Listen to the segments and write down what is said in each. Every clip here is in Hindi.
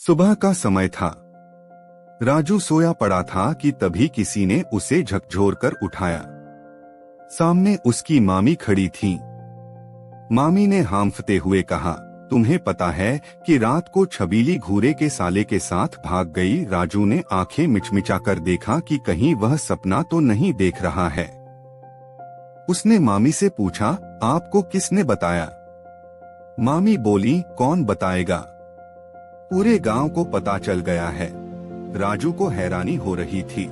सुबह का समय था। राजू सोया पड़ा था कि तभी किसी ने उसे झकझोर कर उठाया। सामने उसकी मामी खड़ी थी। मामी ने हांफते हुए कहा, तुम्हें पता है कि रात को छबीली घूरे के साले के साथ भाग गई। राजू ने आंखें मिचमिचाकर देखा कि कहीं वह सपना तो नहीं देख रहा है। उसने मामी से पूछा, आपको किसने बताया? मामी बोली, कौन बताएगा, पूरे गांव को पता चल गया है। राजू को हैरानी हो रही थी।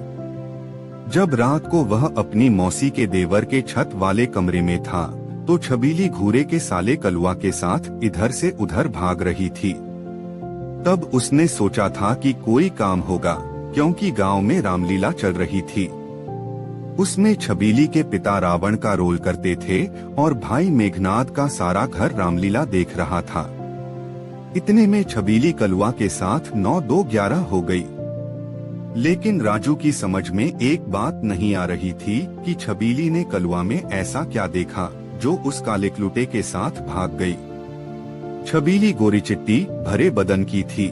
जब रात को वह अपनी मौसी के देवर के छत वाले कमरे में था तो छबीली घूरे के साले कलुआ के साथ इधर से उधर भाग रही थी। तब उसने सोचा था कि कोई काम होगा, क्योंकि गांव में रामलीला चल रही थी। उसमें छबीली के पिता रावण का रोल करते थे और भाई मेघनाद का सारा घर रामलीला देख रहा था। इतने में छबीली कलुआ के साथ 9-2-11 हो गई। लेकिन राजू की समझ में एक बात नहीं आ रही थी कि छबीली ने कलुआ में ऐसा क्या देखा जो उस काले क्लूटे के साथ भाग गई। छबीली गोरी चिट्टी भरे बदन की थी।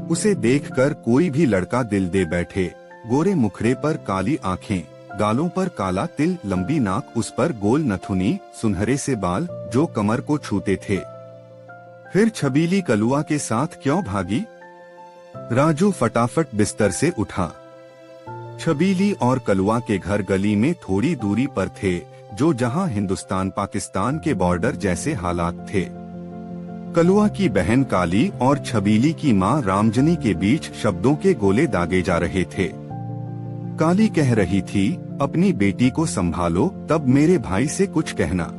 उसे देखकर कोई भी लड़का दिल दे बैठे। गोरे मुखड़े पर काली आंखें, गालों पर काला तिल, लंबी नाक, उस पर गोल नथुनी, सुनहरे से बाल जो कमर को छूते थे। फिर छबीली कलुआ के साथ क्यों भागी? राजू फटाफट बिस्तर से उठा। छबीली और कलुआ के घर गली में थोड़ी दूरी पर थे, जो जहां हिंदुस्तान पाकिस्तान के बॉर्डर जैसे हालात थे। कलुआ की बहन काली और छबीली की मां रामजनी के बीच शब्दों के गोले दागे जा रहे थे। काली कह रही थी, अपनी बेटी को संभालो, तब मेरे भाई से कुछ कहना।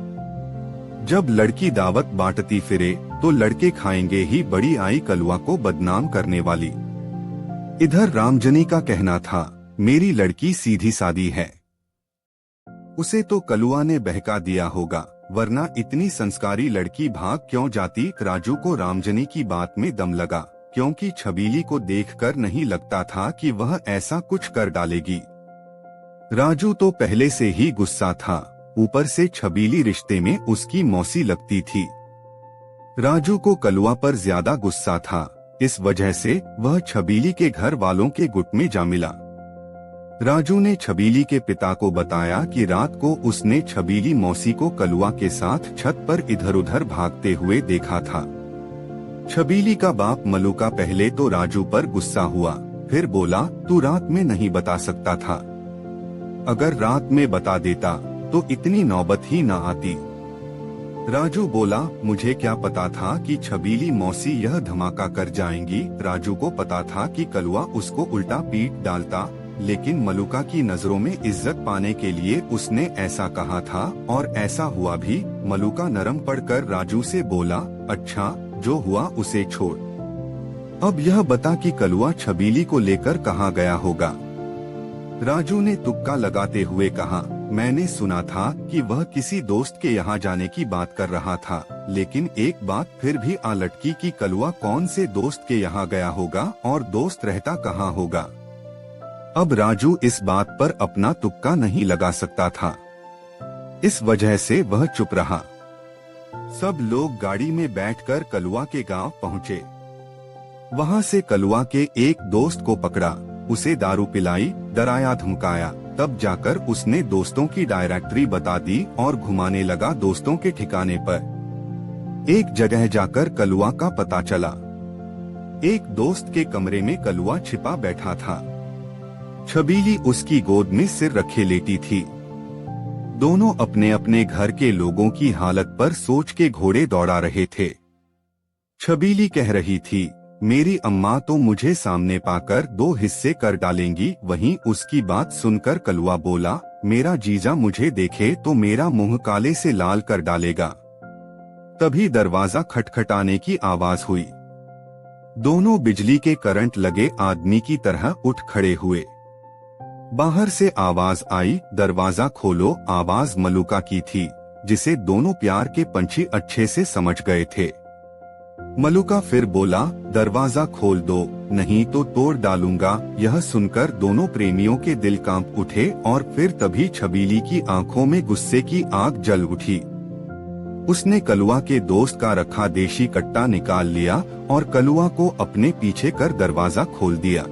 जब लड़की दावत बांटती फिरे तो लड़के खाएंगे ही, बड़ी आई कलुआ को बदनाम करने वाली। इधर रामजनी का कहना था, मेरी लड़की सीधी सादी है, उसे तो कलुआ ने बहका दिया होगा, वरना इतनी संस्कारी लड़की भाग क्यों जाती। राजू को रामजनी की बात में दम लगा, क्योंकि छबीली को देखकर नहीं लगता था कि वह ऐसा कुछ कर डालेगी। राजू तो पहले से ही गुस्सा था, ऊपर से छबीली रिश्ते में उसकी मौसी लगती थी। राजू को कलुआ पर ज्यादा गुस्सा था, इस वजह से वह छबीली के घर वालों के गुट में जा मिला। राजू ने छबीली के पिता को बताया कि रात को उसने छबीली मौसी को कलुआ के साथ छत पर इधर उधर भागते हुए देखा था। छबीली का बाप मलुका पहले तो राजू पर गुस्सा हुआ, फिर बोला, तू रात में नहीं बता सकता था, अगर रात में बता देता तो इतनी नौबत ही न आती। राजू बोला, मुझे क्या पता था कि छबीली मौसी यह धमाका कर जाएंगी। राजू को पता था कि कलुआ उसको उल्टा पीट डालता, लेकिन मलुका की नजरों में इज्जत पाने के लिए उसने ऐसा कहा था, और ऐसा हुआ भी। मलुका नरम पड़कर राजू से बोला, अच्छा जो हुआ उसे छोड़, अब यह बता कि कलुआ छबीली को लेकर कहाँ गया होगा। राजू ने तुक्का लगाते हुए कहा, मैंने सुना था कि वह किसी दोस्त के यहाँ जाने की बात कर रहा था, लेकिन एक बात फिर भी आ लटकी कि कलुआ कौन से दोस्त के यहाँ गया होगा और दोस्त रहता कहाँ होगा। अब राजू इस बात पर अपना तुक्का नहीं लगा सकता था, इस वजह से वह चुप रहा। सब लोग गाड़ी में बैठकर कलुआ के गांव पहुँचे। वहां से कलुआ के एक दोस्त को पकड़ा, उसे दारू पिलाई, डराया धमकाया, तब जाकर उसने दोस्तों की डायरेक्टरी बता दी और घुमाने लगा दोस्तों के ठिकाने पर। एक जगह जाकर कलुआ का पता चला। एक दोस्त के कमरे में कलुआ छिपा बैठा था। छबीली उसकी गोद में सिर रखे लेटी थी। दोनों अपने अपने घर के लोगों की हालत पर सोच के घोड़े दौड़ा रहे थे। छबीली कह रही थी, मेरी अम्मा तो मुझे सामने पाकर 2 हिस्से कर डालेंगी। वहीं उसकी बात सुनकर कलुआ बोला, मेरा जीजा मुझे देखे तो मेरा मुंह काले से लाल कर डालेगा। तभी दरवाजा खटखटाने की आवाज हुई। दोनों बिजली के करंट लगे आदमी की तरह उठ खड़े हुए। बाहर से आवाज आई, दरवाजा खोलो। आवाज मलुका की थी, जिसे दोनों प्यार के पंछी अच्छे से समझ गए थे। मलुका फिर बोला, दरवाजा खोल दो, नहीं तो तोड़ डालूंगा। यह सुनकर दोनों प्रेमियों के दिल कांप उठे और फिर तभी छबीली की आंखों में गुस्से की आग जल उठी। उसने कलुआ के दोस्त का रखा देशी कट्टा निकाल लिया और कलुआ को अपने पीछे कर दरवाजा खोल दिया।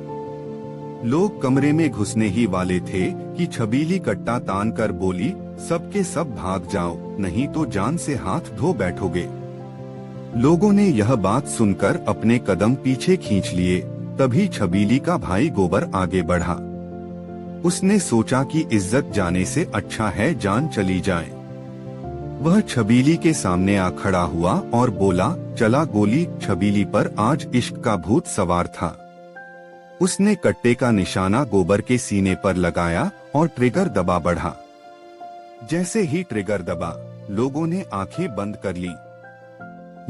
लोग कमरे में घुसने ही वाले थे कि छबीली कट्टा तान कर बोली, सबके सब भाग जाओ, नहीं तो जान से हाथ धो बैठोगे। लोगों ने यह बात सुनकर अपने कदम पीछे खींच लिए। तभी छबीली का भाई गोबर आगे बढ़ा। उसने सोचा कि इज्जत जाने से अच्छा है जान चली जाए। वह छबीली के सामने आ खड़ा हुआ और बोला, चला गोली। छबीली पर आज इश्क का भूत सवार था। उसने कट्टे का निशाना गोबर के सीने पर लगाया और ट्रिगर दबा बढ़ा। जैसे ही ट्रिगर दबा, लोगों ने आंखें बंद कर ली।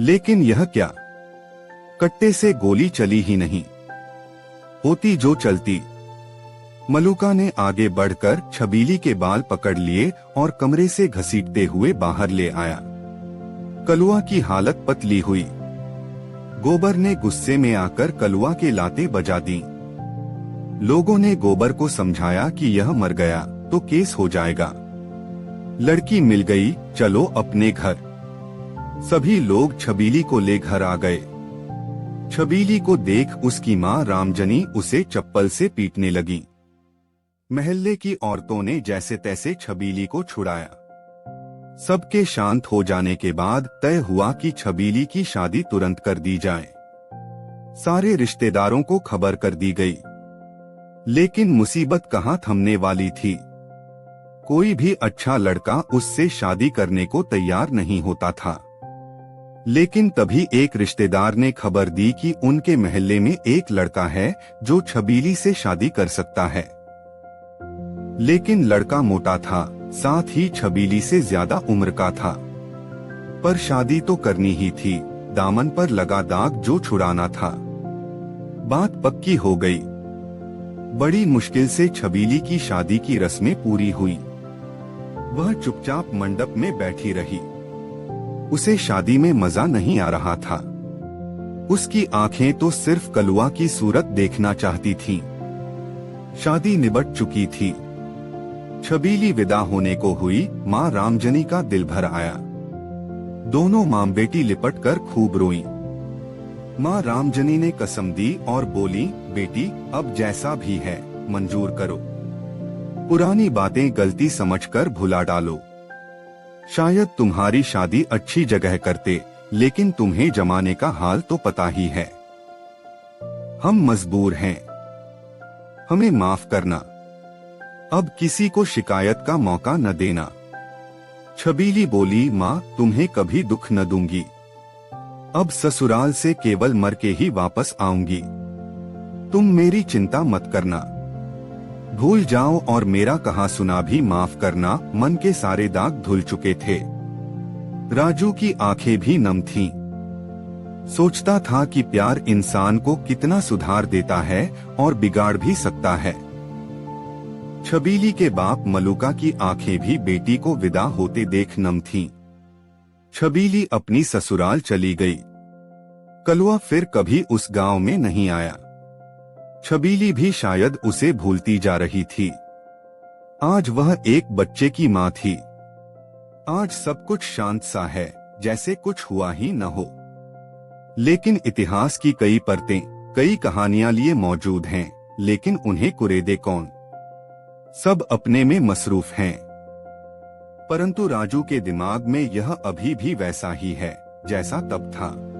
लेकिन यह क्या, कट्टे से गोली चली ही नहीं। होती जो चलती। मलूका ने आगे बढ़कर छबीली के बाल पकड़ लिए और कमरे से घसीटते हुए बाहर ले आया। कलुआ की हालत पतली हुई। गोबर ने गुस्से में आकर कलुआ के लाते बजा दी। लोगों ने गोबर को समझाया कि यह मर गया तो केस हो जाएगा। लड़की मिल गई, चलो अपने घर। सभी लोग छबीली को ले घर आ गए। छबीली को देख उसकी माँ रामजनी उसे चप्पल से पीटने लगी। महल्ले की औरतों ने जैसे तैसे छबीली को छुड़ाया। सबके शांत हो जाने के बाद तय हुआ कि छबीली की शादी तुरंत कर दी जाए। सारे रिश्तेदारों को खबर कर दी गई। लेकिन मुसीबत कहाँ थमने वाली थी। कोई भी अच्छा लड़का उससे शादी करने को तैयार नहीं होता था। लेकिन तभी एक रिश्तेदार ने खबर दी कि उनके महल्ले में एक लड़का है जो छबीली से शादी कर सकता है। लेकिन लड़का मोटा था, साथ ही छबीली से ज्यादा उम्र का था। पर शादी तो करनी ही थी, दामन पर लगा दाग जो छुड़ाना था। बात पक्की हो गई। बड़ी मुश्किल से छबीली की शादी की रस्में पूरी हुई। वह चुपचाप मंडप में बैठी रही। उसे शादी में मजा नहीं आ रहा था। उसकी आंखें तो सिर्फ कलुआ की सूरत देखना चाहती थीं। शादी निबट चुकी थी। छबीली विदा होने को हुई। माँ रामजनी का दिल भर आया। दोनों माँ बेटी लिपट कर खूब रोईं। माँ रामजनी ने कसम दी और बोली, बेटी अब जैसा भी है मंजूर करो। पुरानी बातें गलती समझकर भुला डालो। शायद तुम्हारी शादी अच्छी जगह करते, लेकिन तुम्हें जमाने का हाल तो पता ही है। हम मजबूर हैं, हमें माफ करना। अब किसी को शिकायत का मौका न देना। छबीली बोली, माँ तुम्हें कभी दुख न दूंगी। अब ससुराल से केवल मर के ही वापस आऊंगी। तुम मेरी चिंता मत करना। भूल जाओ और मेरा कहा सुना भी माफ करना। मन के सारे दाग धुल चुके थे। राजू की आंखें भी नम थीं। सोचता था कि प्यार इंसान को कितना सुधार देता है और बिगाड़ भी सकता है। छबीली के बाप मलूका की आंखें भी बेटी को विदा होते देख नम थीं। छबीली अपनी ससुराल चली गई। कलुआ फिर कभी उस गांव में नहीं आया। छबीली भी शायद उसे भूलती जा रही थी। आज वह एक बच्चे की माँ थी। आज सब कुछ शांत सा है, जैसे कुछ हुआ ही न हो। लेकिन इतिहास की कई परतें, कई कहानियां लिए मौजूद हैं, लेकिन उन्हें कुरेदे कौन। सब अपने में मसरूफ हैं। परंतु राजू के दिमाग में यह अभी भी वैसा ही है जैसा तब था।